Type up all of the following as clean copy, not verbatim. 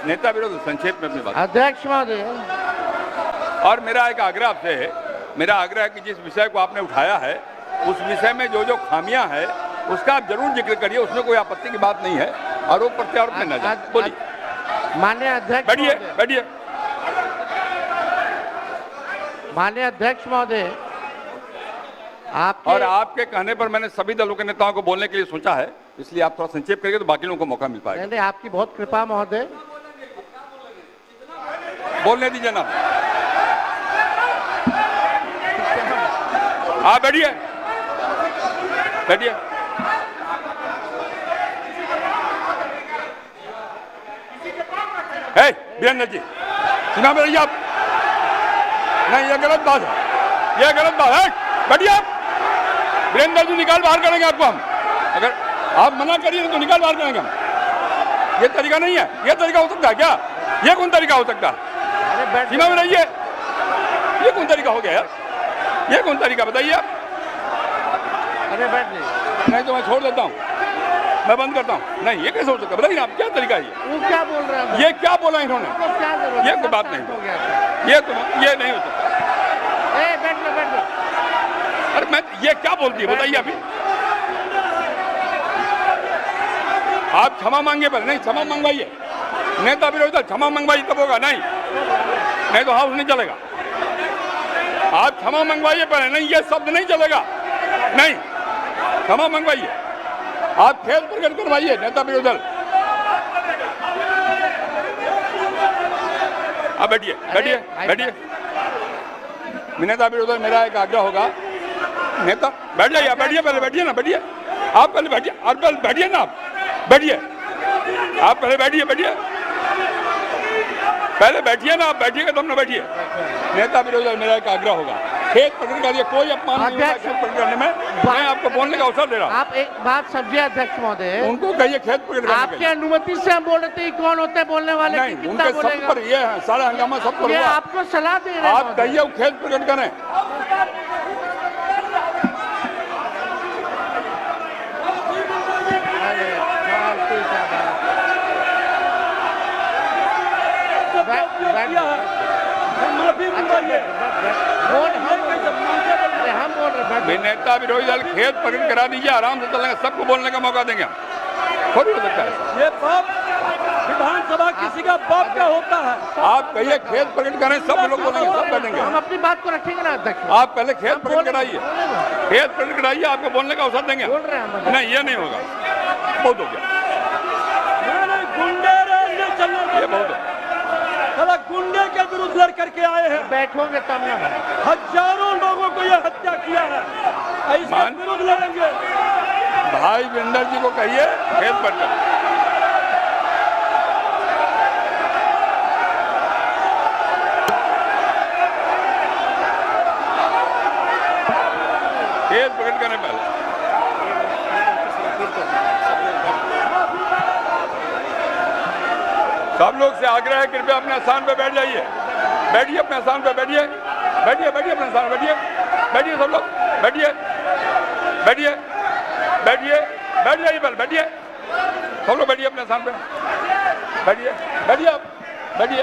नेता विरोध संक्षेप में अपनी बात। अध्यक्ष महोदय, और मेरा एक आग्रह आपसे है, मेरा आग्रह है कि जिस विषय को आपने उठाया है उस विषय में जो जो खामियां है उसका आप जरूर जिक्र करिए, उसमें कोई आपत्ति की बात नहीं है। आरोप प्रत्यारोप में न जाए। बोलिए। माननीय अध्यक्ष बैठिए महोदय, बैठिए। माननीय अध्यक्ष महोदय, और आपके कहने पर मैंने सभी दलों के नेताओं को बोलने के लिए सोचा है, इसलिए आप थोड़ा संक्षेप करेंगे तो बाकी लोगों को मौका मिल पाएगा। नहीं, आपकी बहुत कृपा महोदय। बोलने दीजिए ना। आप बैठिए बैठिए। वीरेंद्र जी सुना मेरी आप? नहीं, ये गलत बात है, ये गलत बात है। बैठिए आप। वीरेंद्र जी निकाल बाहर करेंगे आपको हम, अगर आप मना करिए तो निकाल बाहर करेंगे हम। ये तरीका नहीं है, ये तरीका हो सकता है क्या? ये कौन तरीका हो सकता है? सीमा में रहिए। ये कौन तरीका हो गया यार? ये कौन तरीका बताइए आप? अरे बैठ नहीं तो मैं छोड़ देता हूँ, मैं बंद करता हूँ। नहीं, ये कैसे हो सकता है? बताइए आप, क्या तरीका है वो क्या बोल रहे हैं? ये क्या बोला इन्होंने? ये कोई बात नहीं, ये नहीं हो सकता। बैठ लो। अरे मैं, ये क्या बोलती है बताइए अभी? आप क्षमा मांगे पर नहीं, क्षमा मंगवाइए। नेता विरोधी दल क्षमा मंगवाइए तब होगा, नहीं तो हाउस नहीं चलेगा। आप क्षमा मंगवाइए पर नहीं, ये शब्द नहीं चलेगा। नहीं, क्षमा मंगवाइए। आप खेद प्रकट करवाइए नेता विरोधी दल। आप बैठिए बैठिए बैठिए। नेता विरोधी दल, मेरा एक आग्रह होगा, नेता बैठ जाइए, आप बैठिए, पहले बैठिए ना, बैठिए आप, पहले बैठिए और पहले बैठिए ना, आप बैठिए, आप पहले बैठिए पहले बैठिए ना, आप बैठिएगा तब ना बैठिए। नेता विरोधी दल, मेरा एक आग्रह होगा, खेद प्रकट करिए, कोई अपमान नहीं होगा खेद प्रकट करने में। मैं आपको बोलने का अवसर दे रहा हूँ। आप एक बात समझिए अध्यक्ष महोदय, उनको कहिए खेद प्रकट करने। आपकी अनुमति से हम बोल रहे थे कौन होते हैं बोलने वाले? नहीं, उनके सब पर ये है, सारा हंगामा सब पर ये हुआ। आपको सलाह दे रहे हैं। आप कहिए वो खेद प्रकट करें। हम बोल रहे हैं, नेता विरोधी दल खेद प्रकट करा दीजिए, आराम से चलेंगे, सबको बोलने का मौका देंगे। थोड़ी हो सकता है ये बाप विधानसभा किसी का बाप का होता है। आप कहिए खेद प्रकट करें, सब लोग बोलेंगे, सब बैठेंगे। हम अपनी बात को रखेंगे ना अध्यक्ष। आप पहले खेद प्रकट कराइए, खेद प्रकट कराइए, आपको बोलने का अवसर देंगे। बोल रहे हैं नहीं, ये नहीं होगा, बहुत हो गया, गुंडे ये बहुत है। गुंडे के विरुद्ध लड़ करके आए हैं। बैठोगे तब ना। हजारों लोगों को यह हत्या किया है, इसके विरुद्ध लड़ेंगे। भाई वीरेंद्र जी को कहिए खेद प्रकट। खेद प्रकट करने पहले सब लोग से आग्रह है, कृपया अपने स्थान पर बैठ जाइए, बैठिए अपने स्थान पर, बैठिए बैठिए बैठिए अपने स्थान पर बैठिए, बैठिए सब लोग, बैठिए बैठिए बैठिए बैठ जाइए, पहले बैठिए सब लोग, बैठिए अपने स्थान पर, बैठिए बैठिए आप बैठिए।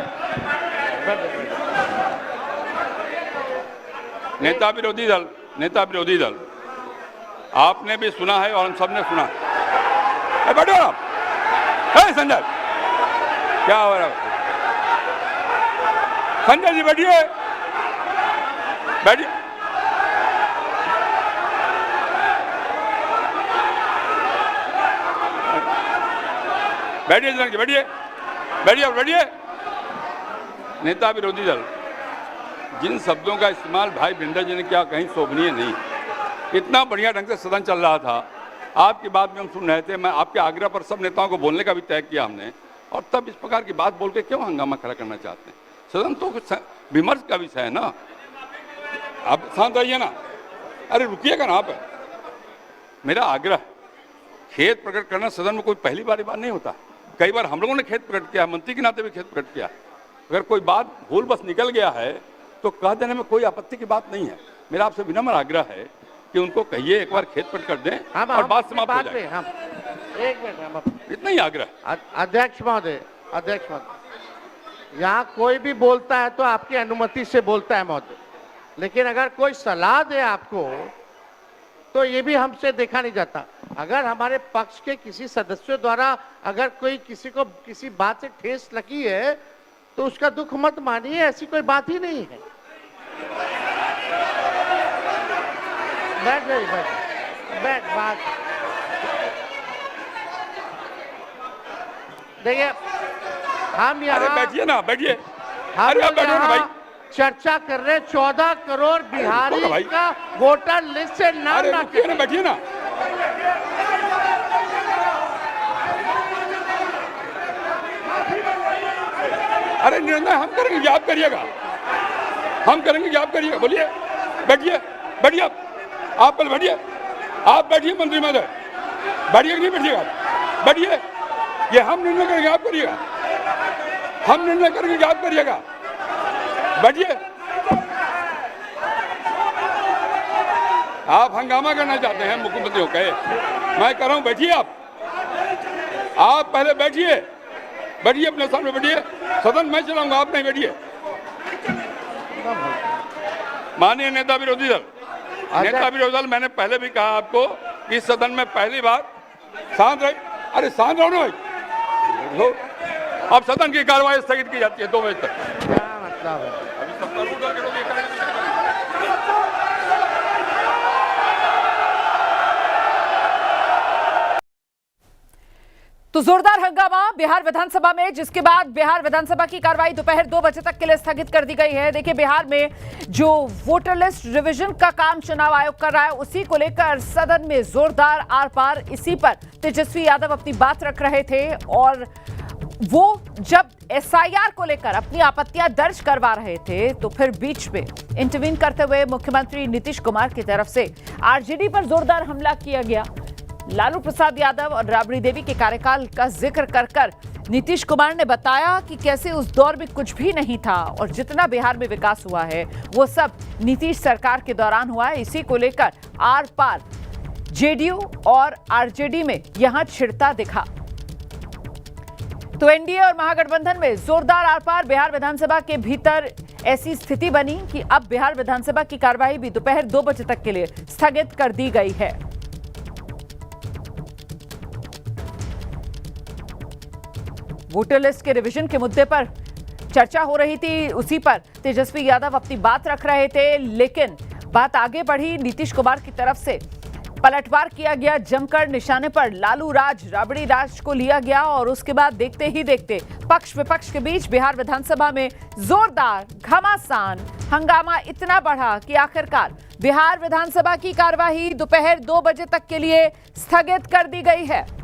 नेता विरोधी दल आपने भी सुना है और हम सबने सुना है। बैठो आप। संजय क्या हो रहा है? संजय जी बैठिए बैठिए। बैठिए बैठिए बैठिए बैठिए। नेता विरोधी दल, जिन शब्दों का इस्तेमाल भाई वीरेंद्र जी ने किया कहीं शोभनीय नहीं। इतना बढ़िया ढंग से सदन चल रहा था, आपकी बात भी हम सुन रहे थे, मैं आपके आग्रह पर सब नेताओं को बोलने का भी तय किया हमने, और तब इस प्रकार की बात बोल के क्यों हंगामा खड़ा करना चाहते हैं? सदन तो विमर्श का विषय है ना, आप शांत रहिए ना। अरे रुकिएगा ना आप। मेरा आग्रह, खेद प्रकट करना सदन में कोई पहली बार नहीं होता, कई बार हम लोगों ने खेद प्रकट किया, मंत्री के नाते भी खेद प्रकट किया। अगर कोई बात भूल बस निकल गया है तो कह देने में कोई आपत्ति की बात नहीं है। मेरा आपसे विनम्र आग्रह है कि उनको कहिए एक बार खेद प्रकट कर दें और बात समाप्त हो जाए। एक मिनट, इतना ही आग्रह। अध्यक्ष महोदय, यहाँ कोई भी बोलता है तो आपकी अनुमति से बोलता है महोदय, लेकिन अगर कोई सलाह दे आपको तो ये भी हमसे देखा नहीं जाता। अगर हमारे पक्ष के किसी सदस्यों द्वारा अगर कोई किसी को किसी बात से ठेस लगी है तो उसका दुख मत मानिए, ऐसी कोई बात ही नहीं है। बैठ जाइए, बैठ बात देखिए, हम अरे यहाँ बैठिए ना, बैठिए। हम अरे आप लोग बैठो ना भाई। यहाँ चर्चा कर रहे 14 करोड़ बिहारी रुको ना भाई। का वोटर लिस्ट से नाम अरे ना रुकिए ना, बैठिए ना। अरे निर्णय हम करेंगे कि आप करिएगा? हम करेंगे कि आप करिएगा? बोलिए, बैठिए, बैठिए आप पहले बैठिए। आप बैठिए मंत्री महोदय, बैठिए कि नहीं बैठिएगा? बैठिए। ये हम निर्णय करेंगे, आप करिएगा? हम निर्णय करेंगे कि आप करिएगा? बैठिए। आप हंगामा करना चाहते हैं मुख्यमंत्री को कहे, मैं कर रहा हूं, बैठिए आप पहले बैठिए, बैठिए अपने सामने बैठिए। सदन मैं चलाऊंगा, आप नहीं, बैठिए। माननीय नेता विरोधी दल, नेता विरोधी दल, मैंने पहले भी कहा आपको कि सदन में पहली बार शांत रहे। अरे शांत रहो ना भाई। अब सदन की कार्रवाई स्थगित की जाती है 2 बजे तक। क्या मतलब है? अभी सब करोड़ के लोग ये करेंगे। तो जोरदार हंगामा बिहार विधानसभा में, जिसके बाद बिहार विधानसभा की कार्रवाई दोपहर 2 बजे तक के लिए स्थगित कर दी गई है। देखिए, बिहार में जो वोटर लिस्ट रिवीजन का काम चुनाव आयोग कर रहा है, उसी को लेकर सदन में जोरदार आर पार। इसी पर तेजस्वी यादव अपनी बात रख रहे थे और वो जब एसआईआर को लेकर अपनी आपत्तियां दर्ज करवा रहे थे तो फिर बीच में इंटरवीन करते हुए मुख्यमंत्री नीतीश कुमार की तरफ से आरजेडी पर जोरदार हमला किया गया। लालू प्रसाद यादव और राबड़ी देवी के कार्यकाल का जिक्र कर नीतीश कुमार ने बताया कि कैसे उस दौर में कुछ भी नहीं था और जितना बिहार में विकास हुआ है वो सब नीतीश सरकार के दौरान हुआ है। इसी को लेकर आर पार जेडीयू और आरजेडी में यहां छिड़ता दिखा। तो एनडीए और महागठबंधन में जोरदार आर पार। बिहार विधानसभा के भीतर ऐसी स्थिति बनी कि अब बिहार विधानसभा की कार्यवाही भी दोपहर 2 बजे तक के लिए स्थगित कर दी गई है। वोटर लिस्ट के रिवीजन के मुद्दे पर चर्चा हो रही थी, उसी पर तेजस्वी यादव अपनी बात रख रहे थे, लेकिन बात आगे बढ़ी। नीतीश कुमार की तरफ से पलटवार किया गया, जमकर निशाने पर लालू राज, राबड़ी राज को लिया गया और उसके बाद देखते ही देखते पक्ष विपक्ष के बीच बिहार विधानसभा में जोरदार घमासान हंगामा इतना बढ़ा कि आखिरकार बिहार विधानसभा की कार्यवाही दोपहर 2 बजे तक के लिए स्थगित कर दी गई है।